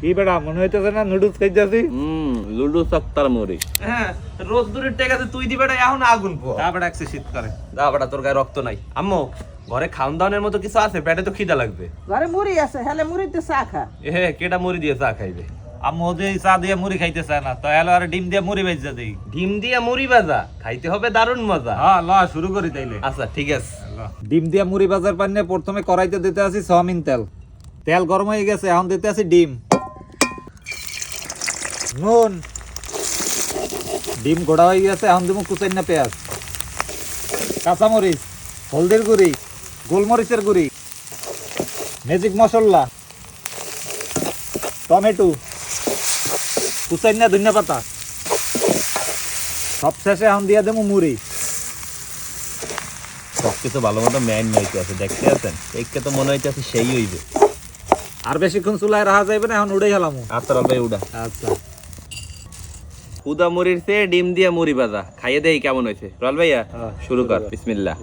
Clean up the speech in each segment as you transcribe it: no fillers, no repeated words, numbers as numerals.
কি বেড়া মনে হইতেছে না নুডলস খাইতেছি? লুডু সত্তার মুড়ি। হ্যাঁ, রোজ দূরের টেকাতে তুই দিবে এখন আগুন পো। তা বেড়া একটু শীত করে। যা বেটা, তোর গায়ে রক্ত নাই। আম্মু, ঘরে খাওন দাওয়ানের মতো কিছু আছে? পেটে তো খিদা লাগবে। ঘরে মুড়ি আছে, হেলে মুড়িতে চা খা। কেটা মুড়ি দিয়ে চা খাইবে? আম্মু ওদের চা দিয়ে মুড়ি খাইতে চায় না, তো এলো আর ডিম দিয়ে মুড়ি ভেজা দেই। ডিম দিয়ে মুড়ি ভাজা খাইতে হবে, দারুণ মজা। হ্যাঁ ল শুরু করি তাইলে। আচ্ছা ঠিক আছে। ডিম দিয়ে মুড়ি ভাজার পান্নে প্রথমে কড়াইতে দিতে আসি সয়াবিন তেল। তেল গরম হয়ে গেছে, এখন দিতে আসি ডিম, নুন। ডিম গোড়া হয়ে গেছে, এখন দিব কুচাইন না পেঁয়াজ, কাঁচামরিচ, হলদির গুঁড়ি, গোলমরিচের গুঁড়ি, ম্যাজিক মশলা, টমেটো, কুচাইন না ধনিয়া পাতা। সব শেষে এখন দিয়ে দেবো মুড়ি। সবকিছু ভালো মতো ম্যান হইতে আছে, দেখতে আছেন? দেখতে তো মনে হইতেছে সেই হইবে। আর বেশিক্ষণ চুলায় রাখা যাইবে না, এখন উড়ে গেলাম। আচ্ছা ভাই উড়া। আচ্ছা খুদা মুড়ির চেয়ে ডিম দিয়ে মুড়ি ভাজা খাইয়ে দেই কেমন হয়েছে রল ভাইয়া? হ্যাঁ, শুরু কর। বিসমিল্লাহ।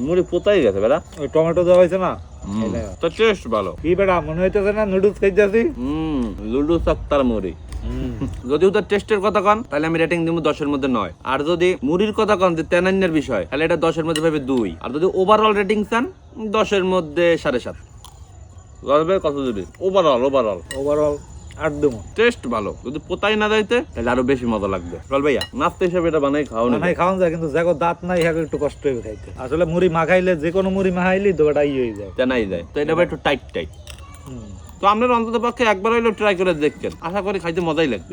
মুড়ি পোতাই গেছে বেড়া। ওই টমেটো দেওয়া হয়েছে না, তো টেস্ট ভালো। কি বেড়া মনে হইতেছে না নুডলস খাইতেছি? লুডু সত্তার মুড়ি। যদি ওদের টেস্টের কথা কন তাহলে আমি রেটিং দিব 10-এর মধ্যে 9। আর যদি মুড়ির কথা কন যে তেনান্যের বিষয়, তাহলে এটা 10-এর মধ্যে পাবে 2। আর যদি ওভারঅল রেটিং চান 10-এর মধ্যে 7.5। রলবে কত দিবি? ওভারঅল 8 দেবো। টেস্ট ভালো। যদি পোতাই না যাইতে তাহলে আরো বেশি মজা লাগবে। রল ভাইয়া নাস্তা হিসেবে এটা বানাই খাও না? নাই খাওয়া যায়, কিন্তু যাকে দাঁত নাই হ্যাঁ একটু কষ্ট হয়ে খাইতে। আসলে মুড়ি মাখাইলে যে কোনো মুড়ি মাখাইলি তো এটা হয়ে যায়, তেনাই যায়। তো এটা একটু টাইট। তো আপনার অন্তত পক্ষে একবার হইলেও ট্রাই করে দেখছেন, আশা করি খাইতে মজাই লাগবে।